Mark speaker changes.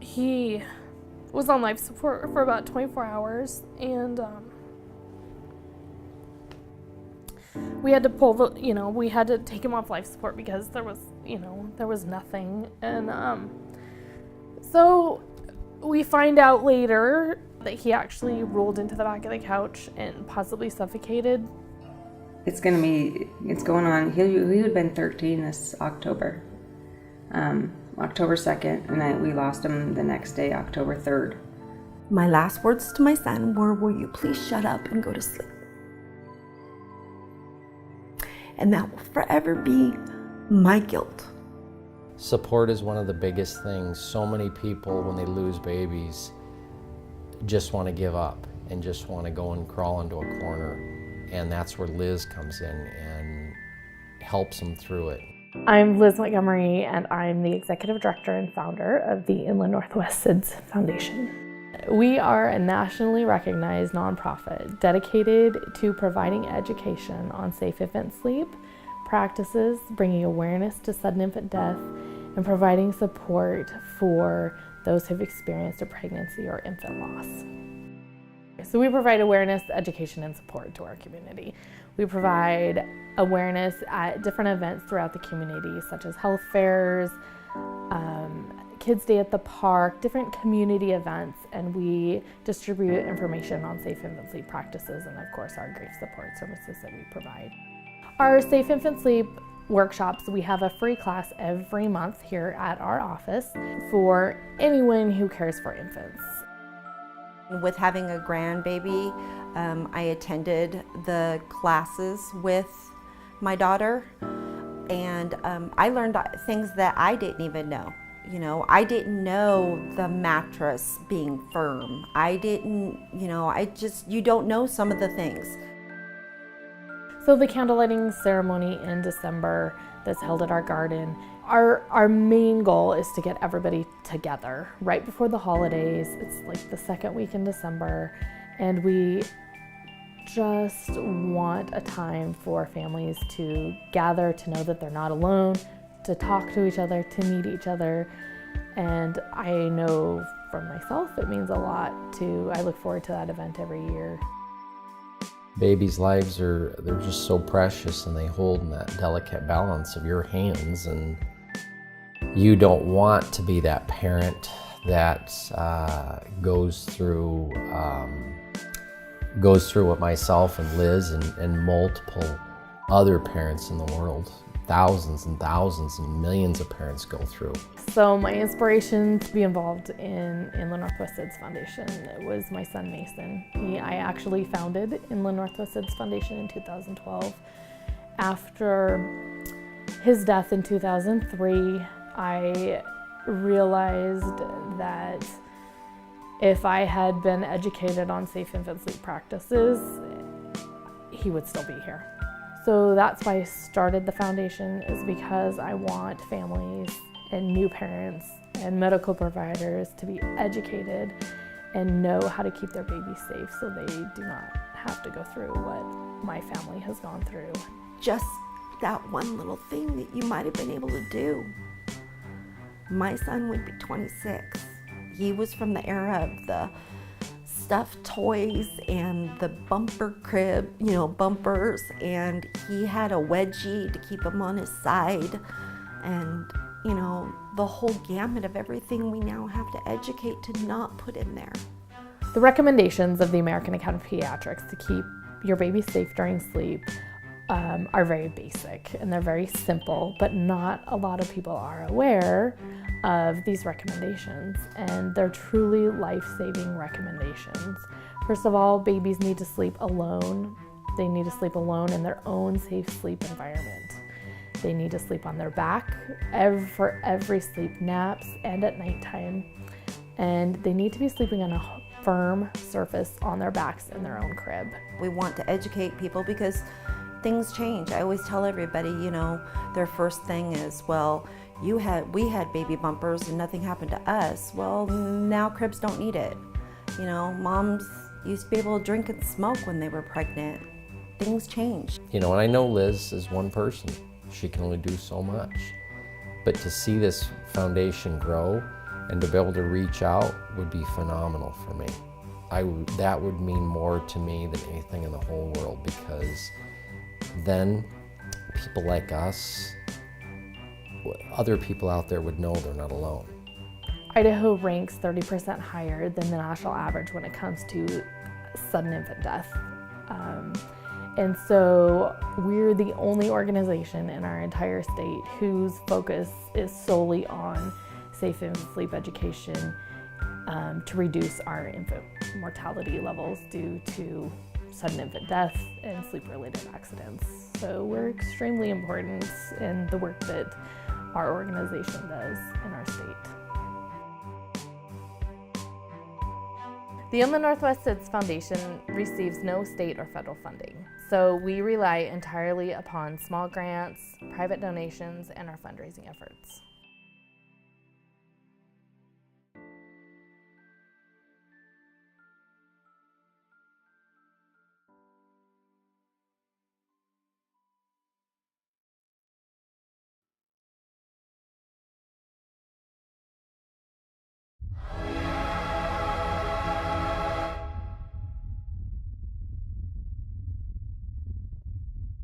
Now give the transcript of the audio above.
Speaker 1: he was on life support for about 24 hours, and we had to pull we had to take him off life support because there was nothing. And so we find out later that he actually rolled into the back of the couch and possibly suffocated.
Speaker 2: It's going on. He would have been 13 this October. October 2nd, and we lost him the next day, October 3rd.
Speaker 3: My last words to my son were, "Will you please shut up and go to sleep?" And that will forever be my guilt.
Speaker 4: Support is one of the biggest things. So many people, when they lose babies, just want to give up and just want to go and crawl into a corner. And that's where Liz comes in and helps them through it.
Speaker 1: I'm Liz Montgomery, and I'm the executive director and founder of the Inland Northwest SIDS Foundation. We are a nationally recognized nonprofit dedicated to providing education on safe infant sleep practices, bringing awareness to sudden infant death, and providing support for those who've experienced a pregnancy or infant loss. So we provide awareness, education, and support to our community. We provide awareness at different events throughout the community, such as health fairs, Kids Day at the park, different community events, and we distribute information on safe infant sleep practices and, of course, our grief support services that we provide. Our safe infant sleep workshops, we have a free class every month here at our office for anyone who cares for infants.
Speaker 3: With having a grandbaby, I attended the classes with my daughter, and I learned things that I didn't even know. You know, I didn't know the mattress being firm. I didn't, you don't know some of the things.
Speaker 1: So the candle lighting ceremony in December that's held at our garden, our main goal is to get everybody together right before the holidays. It's like the second week in December, and we just want a time for families to gather, to know that they're not alone, to talk to each other, to meet each other. And I know for myself it means a lot I look forward to that event every year.
Speaker 4: Babies' lives they're just so precious, and they hold in that delicate balance of your hands, and you don't want to be that parent that goes through what myself and Liz and multiple other parents in the world, thousands and thousands and millions of parents go through.
Speaker 1: So my inspiration to be involved in Inland Northwest SIDS Foundation, it was my son Mason. I actually founded Inland Northwest SIDS Foundation in 2012. After his death in 2003, I realized that if I had been educated on safe infant sleep practices, he would still be here. So that's why I started the foundation, is because I want families and new parents and medical providers to be educated and know how to keep their babies safe so they do not have to go through what my family has gone through.
Speaker 3: Just that one little thing that you might have been able to do. My son would be 26. He was from the era of the stuffed toys and the bumper crib, bumpers, and he had a wedgie to keep him on his side, and the whole gamut of everything we now have to educate to not put in there.
Speaker 1: The recommendations of the American Academy of Pediatrics to keep your baby safe during sleep are very basic, and they're very simple, but not a lot of people are aware of these recommendations, and they're truly life-saving recommendations. First of all, babies need to sleep alone. They need to sleep alone in their own safe sleep environment. They need to sleep on their back for every sleep, naps and at nighttime. And they need to be sleeping on a firm surface on their backs in their own crib.
Speaker 3: We want to educate people because things change. I always tell everybody, their first thing is, well, we had baby bumpers and nothing happened to us. Well, now cribs don't need it. Moms used to be able to drink and smoke when they were pregnant. Things change.
Speaker 4: And I know Liz is one person. She can only do so much. But to see this foundation grow And to be able to reach out would be phenomenal for me. That would mean more to me than anything in the whole world, because then people like us, other people out there would know they're not alone.
Speaker 1: Idaho ranks 30% higher than the national average when it comes to sudden infant death. And so we're the only organization in our entire state whose focus is solely on safe infant sleep education to reduce our infant mortality levels due to sudden infant death and sleep-related accidents. So we're extremely important in the work that our organization does in our state. The Inland Northwest SIDS Foundation receives no state or federal funding, so we rely entirely upon small grants, private donations, and our fundraising efforts.